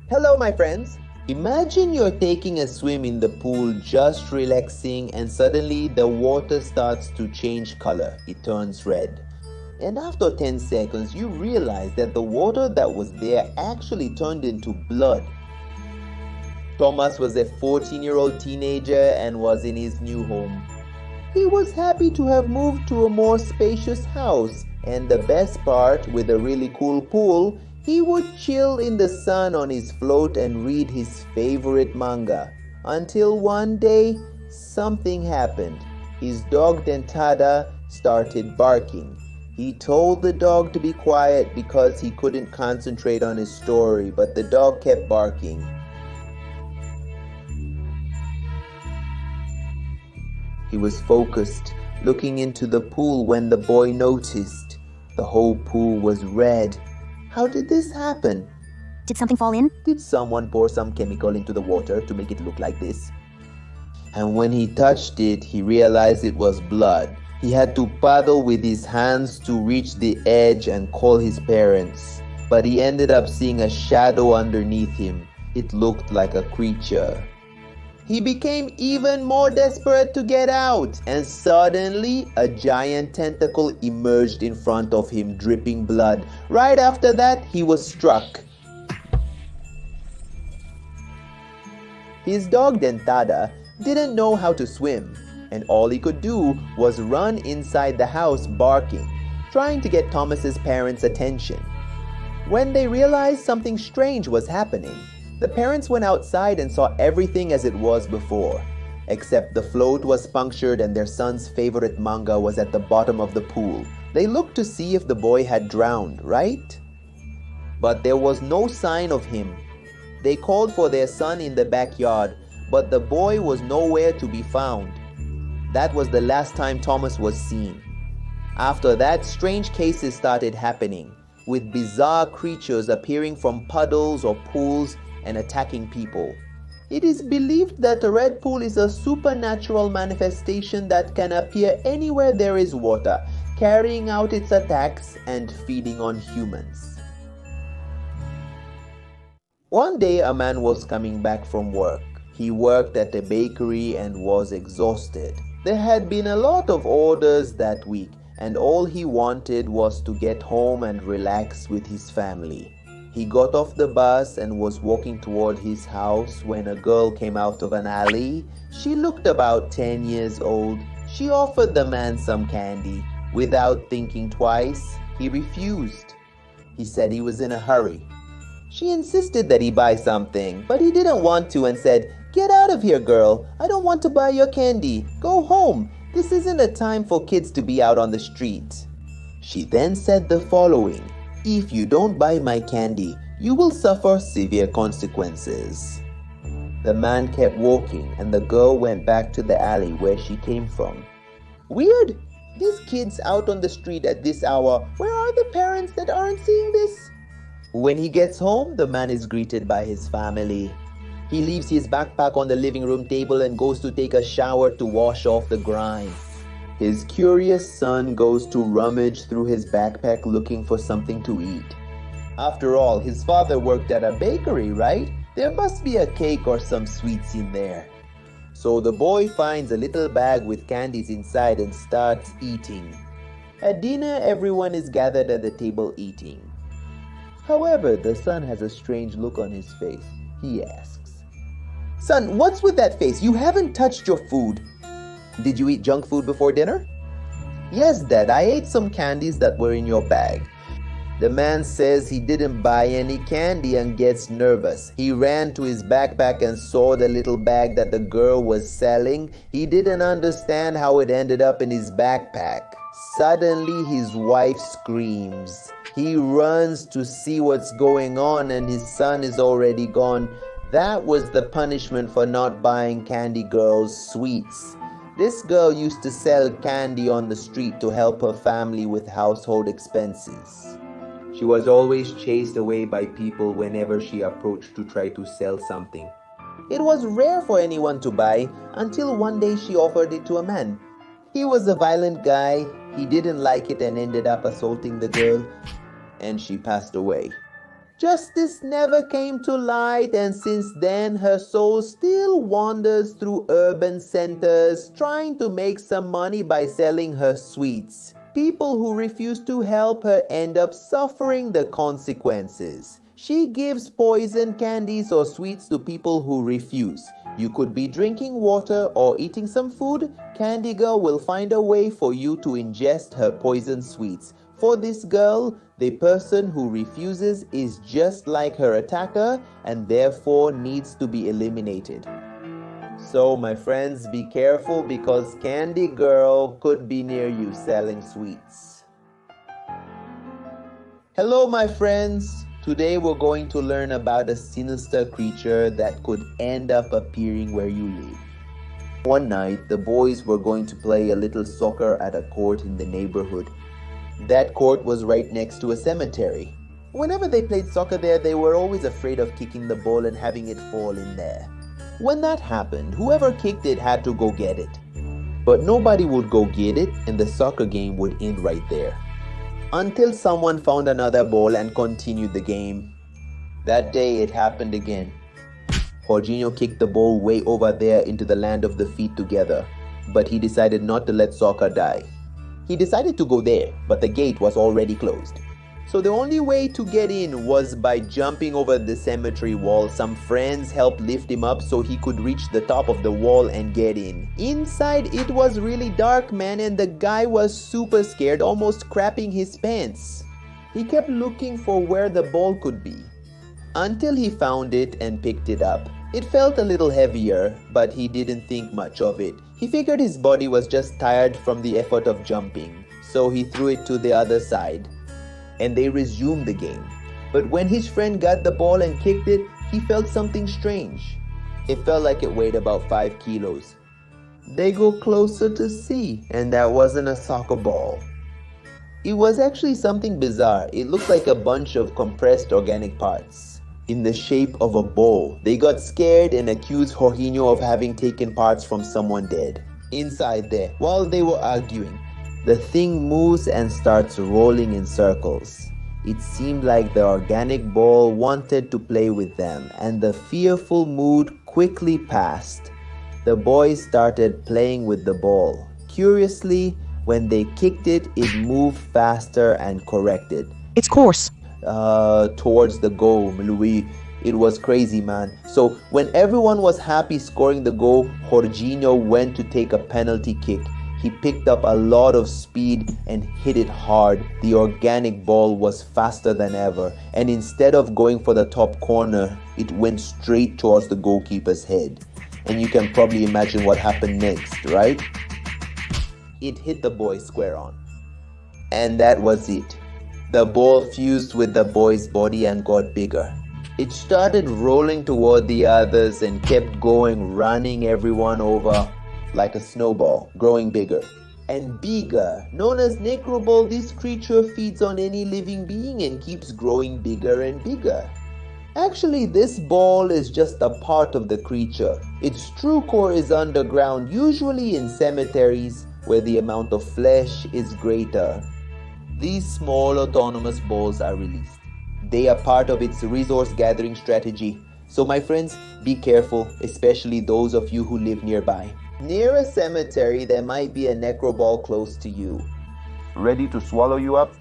Hello, my friends. Imagine you're taking a swim in the pool, just relaxing, and suddenly the water starts to change color. It turns red. And after 10 seconds, you realize that the water that was there actually turned into blood. Thomas was a 14-year-old teenager and was in his new home. He was happy to have moved to a more spacious house, and the best part, with a really cool pool, he would chill in the sun on his float and read his favorite manga. Until one day, something happened. His dog Dentada started barking. He told the dog to be quiet because he couldn't concentrate on his story, but the dog kept barking. He was focused, looking into the pool when the boy noticed. The whole pool was red. How did this happen? Did something fall in? Did someone pour some chemical into the water to make it look like this? And when he touched it, he realized it was blood. He had to paddle with his hands to reach the edge and call his parents. But he ended up seeing a shadow underneath him. It looked like a creature. He became even more desperate to get out, and suddenly a giant tentacle emerged in front of him, dripping blood. Right after that, he was struck. His dog Dentada didn't know how to swim, and all he could do was run inside the house barking, trying to get Thomas's parents' attention. When they realized something strange was happening, the parents went outside and saw everything as it was before, except the float was punctured and their son's favorite manga was at the bottom of the pool. They looked to see if the boy had drowned, right? But there was no sign of him. They called for their son in the backyard, but the boy was nowhere to be found. That was the last time Thomas was seen. After that, strange cases started happening, with bizarre creatures appearing from puddles or pools and attacking people. It is believed that a red pool is a supernatural manifestation that can appear anywhere there is water, carrying out its attacks and feeding on humans. One day a man was coming back from work. He worked at a bakery and was exhausted. There had been a lot of orders that week, and all he wanted was to get home and relax with his family. He got off the bus and was walking toward his house when a girl came out of an alley. She looked about 10 years old. She offered the man some candy. Without thinking twice, he refused. He said he was in a hurry. She insisted that he buy something, but he didn't want to and said, "Get out of here, girl. I don't want to buy your candy. Go home. This isn't a time for kids to be out on the street." She then said the following: "If you don't buy my candy, you will suffer severe consequences." The man kept walking and the girl went back to the alley where she came from. Weird. These kids out on the street at this hour, where are the parents that aren't seeing this? When he gets home, the man is greeted by his family. He leaves his backpack on the living room table and goes to take a shower to wash off the grime. His curious son goes to rummage through his backpack looking for something to eat. After all, his father worked at a bakery, right? There must be a cake or some sweets in there. So the boy finds a little bag with candies inside and starts eating. At dinner, everyone is gathered at the table eating. However, the son has a strange look on his face. He asks, "Son, what's with that face? You haven't touched your food." "Did you eat junk food before dinner?" "Yes, Dad, I ate some candies that were in your bag." The man says he didn't buy any candy and gets nervous. He ran to his backpack and saw the little bag that the girl was selling. He didn't understand how it ended up in his backpack. Suddenly, his wife screams. He runs to see what's going on and his son is already gone. That was the punishment for not buying Candy Girl's sweets. This girl used to sell candy on the street to help her family with household expenses. She was always chased away by people whenever she approached to try to sell something. It was rare for anyone to buy until one day she offered it to a man. He was a violent guy. He didn't like it and ended up assaulting the girl, and she passed away. Justice never came to light, and since then her soul still wanders through urban centers trying to make some money by selling her sweets. People who refuse to help her end up suffering the consequences. She gives poison candies or sweets to people who refuse. You could be drinking water or eating some food. Candy Girl will find a way for you to ingest her poison sweets. For this girl, the person who refuses is just like her attacker and therefore needs to be eliminated. So my friends, be careful because Candy Girl could be near you selling sweets. Hello my friends, today we're going to learn about a sinister creature that could end up appearing where you live. One night, the boys were going to play a little soccer at a court in the neighborhood. That court was right next to a cemetery. Whenever they played soccer there, they were always afraid of kicking the ball and having it fall in there. When that happened, whoever kicked it had to go get it. But nobody would go get it and the soccer game would end right there. Until someone found another ball and continued the game. That day it happened again. Jorginho kicked the ball way over there into the land of the feet together, but he decided not to let soccer die. He decided to go there, but the gate was already closed. So the only way to get in was by jumping over the cemetery wall. Some friends helped lift him up so he could reach the top of the wall and get in. Inside it was really dark, man, and the guy was super scared, almost crapping his pants. He kept looking for where the ball could be, until he found it and picked it up. It felt a little heavier, but he didn't think much of it. He figured his body was just tired from the effort of jumping, so he threw it to the other side, and they resumed the game. But when his friend got the ball and kicked it, he felt something strange. It felt like it weighed about 5 kilos. They go closer to see, and that wasn't a soccer ball. It was actually something bizarre. It looked like a bunch of compressed organic parts in the shape of a bowl. They got scared and accused Jorginho of having taken parts from someone dead. Inside there, while they were arguing, the thing moves and starts rolling in circles. It seemed like the organic ball wanted to play with them, and the fearful mood quickly passed. The boys started playing with the ball. Curiously, when they kicked it, it moved faster and corrected its course towards the goal. Louis, it was crazy, man. So when everyone was happy scoring the goal, Jorginho went to take a penalty kick. He picked up a lot of speed and hit it hard. The organic ball was faster than ever, and instead of going for the top corner, it went straight towards the goalkeeper's head. And you can probably imagine what happened next, right? It hit the boy square on. And that was it. The ball fused with the boy's body and got bigger. It started rolling toward the others and kept going, running everyone over like a snowball, growing bigger and bigger. Known as Necrobol, this creature feeds on any living being and keeps growing bigger and bigger. Actually, this ball is just a part of the creature. Its true core is underground, usually in cemeteries where the amount of flesh is greater. These small autonomous balls are released. They are part of its resource gathering strategy. So my friends, be careful, especially those of you who live nearby. Near a cemetery, there might be a Necrobol close to you, ready to swallow you up.